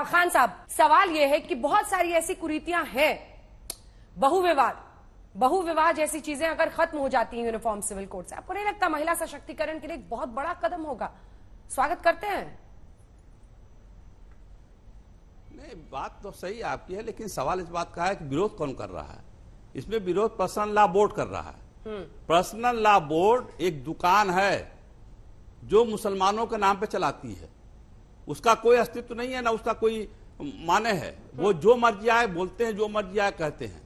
खान साहब, सवाल यह है कि बहुत सारी ऐसी कुरीतियां हैं, बहुविवाह जैसी चीजें अगर खत्म हो जाती हैं यूनिफॉर्म सिविल कोड से, आपको नहीं लगता महिला सशक्तिकरण के लिए एक बहुत बड़ा कदम होगा? स्वागत करते हैं। नहीं, बात तो सही आपकी है, लेकिन सवाल इस बात का है कि विरोध कौन कर रहा है? इसमें विरोध पर्सनल लॉ बोर्ड कर रहा है। पर्सनल लॉ बोर्ड एक दुकान है जो मुसलमानों के नाम पे चलाती है, उसका कोई अस्तित्व नहीं है, ना उसका कोई माने है। वो जो मर्जी आए बोलते हैं, जो मर्जी आए कहते हैं।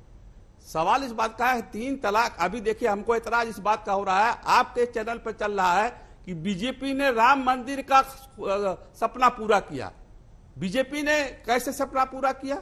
सवाल इस बात का है 3 तलाक, अभी देखिए हमको एतराज इस बात का हो रहा है, आपके चैनल पर चल रहा है कि बीजेपी ने राम मंदिर का सपना पूरा किया। बीजेपी ने कैसे सपना पूरा किया?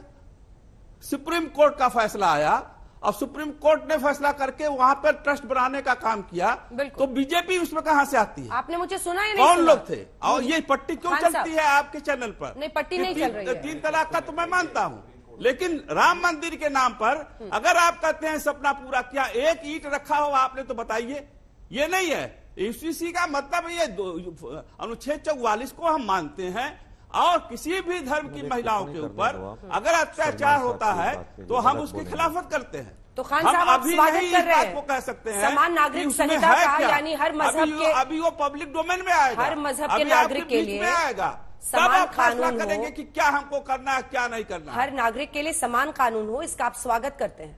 सुप्रीम कोर्ट का फैसला आया और सुप्रीम कोर्ट ने फैसला करके वहां पर ट्रस्ट बनाने का काम किया, तो बीजेपी उसमें कहां से आती है? आपने मुझे सुना ही नहीं? कौन लोग थे? और ये पट्टी क्यों चलती है आपके चैनल पर? नहीं, पट्टी नहीं चल रही है। 3 तलाक का तो मैं मानता हूं, लेकिन राम मंदिर के नाम पर अगर आप कहते हैं सपना पूरा किया, एक ईंट रखा हो आपने तो बताइए। ये नहीं है। यूसीसी का मतलब ये अनुच्छेद 44 को हम मानते हैं, और किसी भी धर्म की महिलाओं के ऊपर अगर अत्याचार होता है तो हम उसकी खिलाफत करते हैं। तो खान साहब, आप स्वागत कर रहे हैं, को कह सकते हैं समान नागरिक संहिता का, यानी हर मजहब के, अभी वो पब्लिक डोमेन में आएगा, हर मजहब के नागरिक के लिए आएगा, समान कानून करेंगे कि क्या हमको करना है, क्या नहीं करना। हर नागरिक के लिए समान कानून हो, इसका आप स्वागत करते हैं?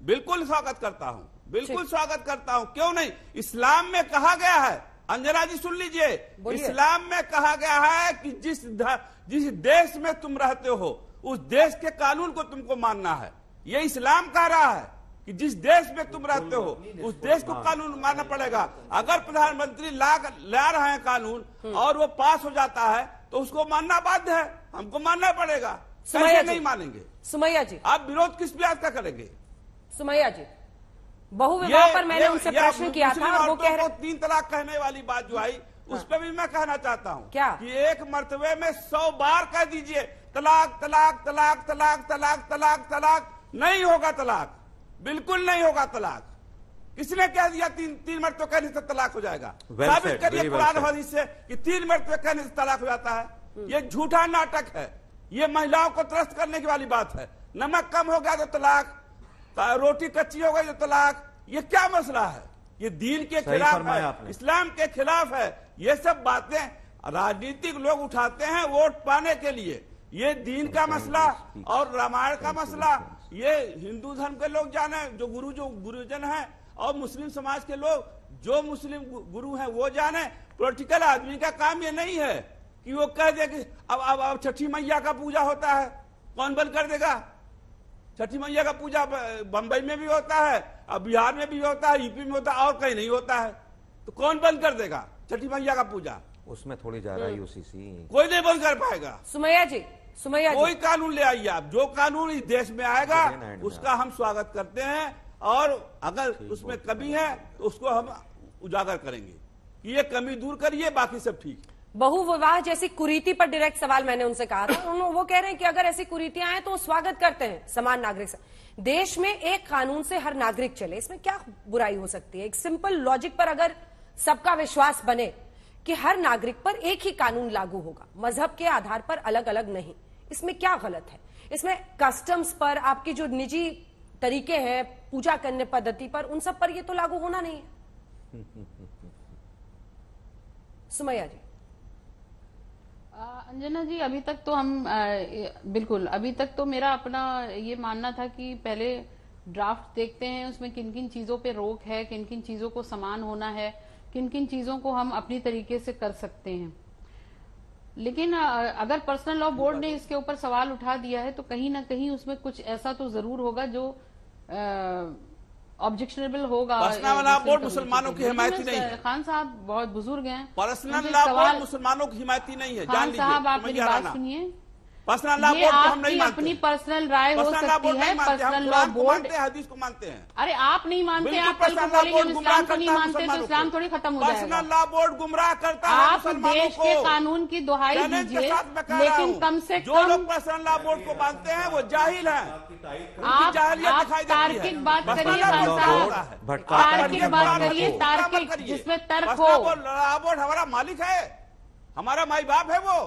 बिल्कुल स्वागत करता हूं, बिल्कुल स्वागत करता हूं। क्यों नहीं? इस्लाम में कहा गया है, अंजना जी सुन लीजिए, इस्लाम में कहा गया है कि जिस देश में तुम रहते हो उस देश के कानून को तुमको मानना है। ये इस्लाम कह रहा है कि जिस देश में तुम रहते हो उस देश को कानून मानना पड़ेगा। अगर प्रधानमंत्री ला रहे हैं कानून और वो पास हो जाता है तो उसको मानना बाध्य है, हमको मानना पड़ेगा। कैसे नहीं मानेंगे? सुमैया जी, आप विरोध किस ब्याज का करेंगे? सुमैया जी, बहुविवाह पर मैंने उनसे प्रश्न किया था और वो कह रहे 3 तलाक कहने वाली बात जो आई, उस पर भी मैं कहना चाहता हूं क्या कि एक मर्तबे में 100 बार कह दीजिए तलाक तलाक तलाक तलाक तलाक तलाक तलाक, नहीं होगा तलाक, बिल्कुल नहीं होगा तलाक। किसने कह दिया 3 मर्तबे कहने से तलाक हो जाएगा? साबित करिए कुरान हदीस से कि 3 मर्तबे कहने से तलाक हो जाता है। ये झूठा नाटक है, ये महिलाओं को त्रस्त करने की वाली बात है। नमक कम हो गया तो तलाक, रोटी कच्ची हो गई तो तलाक, ये क्या मसला है? ये दीन के खिलाफ है, इस्लाम के खिलाफ है। ये सब बातें राजनीतिक लोग उठाते हैं वोट पाने के लिए। ये दीन का मसला और रामायण का मसला ये हिंदू धर्म के लोग जाने, जो गुरुजन हैं, और मुस्लिम समाज के लोग जो मुस्लिम गुरु हैं वो जाने। पॉलिटिकल आदमी का काम ये नहीं है कि वो कह दे कि अब छठी मैया का पूजा होता है, कौन बंद कर देगा? छठी मैया का पूजा बंबई में भी होता है, अब बिहार में भी होता है, यूपी में होता है, और कहीं नहीं होता है, तो कौन बंद कर देगा छठी मैया का पूजा? उसमें थोड़ी जा रहा है यूसीसी, कोई नहीं बंद कर पाएगा। सुमैया जी, कोई कानून ले आइए आप, जो कानून इस देश में आएगा उसका हम स्वागत करते हैं, और अगर उसमें कमी है तो उसको हम उजागर करेंगे कि ये कमी दूर करिए, बाकी सब ठीक। बहुविवाह जैसी कुरीति पर डायरेक्ट सवाल मैंने उनसे कहा था, वो कह रहे हैं कि अगर ऐसी कुरीतियां हैं तो स्वागत करते हैं समान नागरिक। देश में एक कानून से हर नागरिक चले, इसमें क्या बुराई हो सकती है? एक सिंपल लॉजिक पर अगर सबका विश्वास बने कि हर नागरिक पर एक ही कानून लागू होगा, मजहब के आधार पर अलग अलग नहीं, इसमें क्या गलत है? इसमें कस्टम्स पर, आपकी जो निजी तरीके हैं पूजा करने पद्धति पर, उन सब पर ये तो लागू होना नहीं है। सुमैया जी। अंजना जी, अभी तक तो हम बिल्कुल, अभी तक तो मेरा अपना ये मानना था कि पहले ड्राफ्ट देखते हैं उसमें किन किन चीजों पे रोक है, किन किन चीजों को समान होना है, किन किन चीजों को हम अपनी तरीके से कर सकते हैं। लेकिन अगर पर्सनल लॉ बोर्ड ने इसके ऊपर सवाल उठा दिया है तो कहीं ना कहीं उसमें कुछ ऐसा तो जरूर होगा जो ऑब्जेक्शनेबल होगा। पर्सनल लॉ बोर्ड मुसलमानों की हिमायती नहीं है। खान साहब बहुत बुजुर्ग हैं। पर्सनल लॉ बोर्ड मुसलमानों की हिमायती नहीं है, जान लीजिए। खान साहब, आप मेरी बात सुनिए। पर्सनल लॉ बोर्ड को हम नहीं मानते। अपनी पर्सनल राय हो सकती है, पर्सनल लॉ बोर्ड हदीस को मानते हैं। अरे आप नहीं मानते, आप कल को बोलेंगे इस्लाम को नहीं मानते तो इस्लाम थोड़ी खत्म हो जाएगा। पर्सनल लॉ बोर्ड गुमराह करता है आप देश के कानून की दुहाई दीजिए, लेकिन कम से जो लोग पर्सनल लॉ बोर्ड को मानते हैं वो जाहिल हैं। आप तार्किक बात करिए, तार्किक बात करिए, तार्किक जिसमें तर्क हो। लॉ बोर्ड हमारा मालिक है, हमारा माई बाप है वो।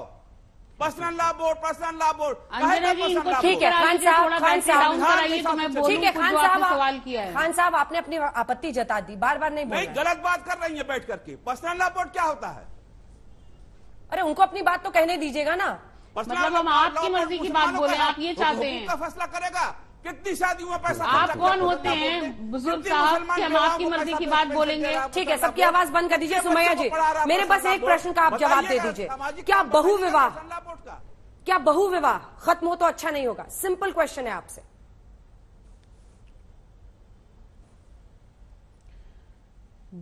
Personal law board, personal law board. Anjana ji, इनको ठीक है खान साहब, खान साहब, कराइए तो मैं बोलूं ठीक है खान जो आपने साहब, सवाल किया है। खान साहब आपने अपनी आपत्ति जता दी, बार बार नहीं नहीं, बोलना। गलत बात कर रही है बैठ करके। पर्सनल लॉ बोर्ड क्या होता है? अरे उनको अपनी बात तो कहने दीजिएगा ना। मतलब हम आपकी मर्जी की बात बोले, आप ये चाहते हैं का फैसला करेगा कितनी शादियों में पैसा आप खर्चा कौन किया? होते हैं बुजुर्ग कितनी साहब मुसलमान कि हम विवाहों आपकी को मर्जी पैसा की भेज बात भेज बोलेंगे? दे रहा है, ठीक है, पर्सनल सबकी लॉ आवाज बंद कर दीजिए। बोर्ड। सुमैया जी, बच्चों को पढ़ा रहा है मेरे पर्सनल बस एक लॉ प्रश्न का आप बोर्ड। जवाब दे बताइएगा दीजिए। सामाजिक क्या काम बहुविवाह, पर्सनल लॉ बोर्ड का? क्या बहुविवाह खत्म हो तो अच्छा नहीं होगा? सिंपल क्वेश्चन है आपसे।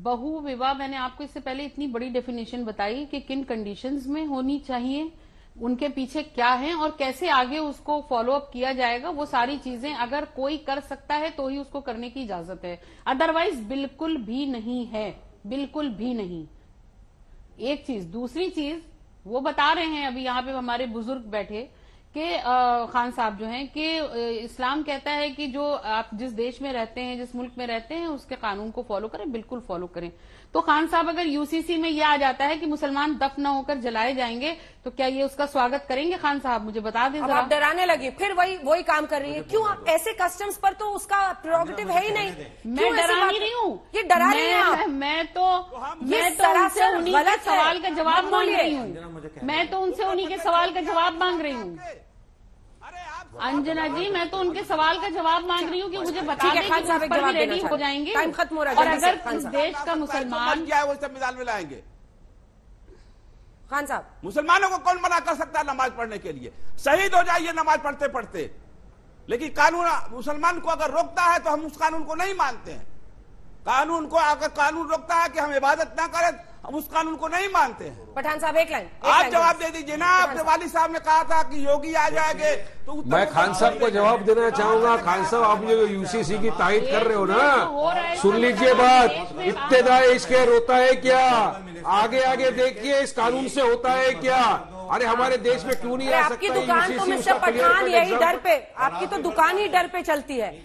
बहु विवाह मैंने आपको इससे पहले इतनी बड़ी डेफिनेशन बताई कि किन कंडीशंस में होनी चाहिए, उनके पीछे क्या है और कैसे आगे उसको फॉलो अप किया जाएगा। वो सारी चीजें अगर कोई कर सकता है तो ही उसको करने की इजाजत है, अदरवाइज बिल्कुल भी नहीं है, बिल्कुल भी नहीं। एक चीज, दूसरी चीज वो बता रहे हैं अभी यहाँ पे हमारे बुजुर्ग बैठे कि खान साहब जो हैं कि इस्लाम कहता है कि जो आप जिस देश में रहते हैं, जिस मुल्क में रहते हैं, उसके कानून को फॉलो करें, बिल्कुल फॉलो करें। तो खान साहब अगर यूसीसी में यह आ जाता है कि मुसलमान दफन होकर जलाए जाएंगे तो क्या ये उसका स्वागत करेंगे? खान साहब मुझे बता दें अब जरा। आप डराने लगी, फिर वही काम कर रही है। क्यों ऐसे कस्टम्स पर तो उसका प्रोरोगेटिव है ही नहीं। मैं डरा नहीं रही हूँ, ये डरा रही हैं आप। मैं तो उनसे उन्हीं के सवाल का जवाब मांग रही हूँ। मैं तो उनसे उन्हीं के सवाल का जवाब मांग रही हूँ। अंजना जी, मैं तो उनके सवाल का जवाब मांग रही हूँ कि मुझे बता दें कि उस पर भी रेडी हो जाएंगे। टाइम खत्म हो रहा है, और जल्दी से, अगर खान इस साहब। देश का मुसलमान क्या है वो संविधान में लाएंगे? खान साहब, मुसलमानों को कौन मना कर सकता है नमाज पढ़ने के लिए? शहीद हो जाइए नमाज पढ़ते पढ़ते, लेकिन कानून मुसलमान को अगर रोकता है तो हम उस कानून को नहीं मानते हैं। कानून को अगर कानून रोकता है कि हम इबादत ना करें, हम उस कानून को नहीं मानते हैं। पठान साहब एक लाइन आप जवाब दे दीजिए ना। आपके वालिद साहब ने कहा था कि योगी आ जाएंगे तो मैं खान साहब को जवाब देना चाहूंगा। खान साहब, आप जो यूसीसी की तारीफ कर रहे हो ना, सुन लीजिए बात। इब्तिदाई इसके रोता है क्या? आगे आगे देखिए इस कानून से होता है क्या? अरे हमारे देश में क्यों नहीं आ सकता? आपकी दुकान तो मिस्टर पठान यही डर पे, आपकी तो दुकान ही डर पे चलती है।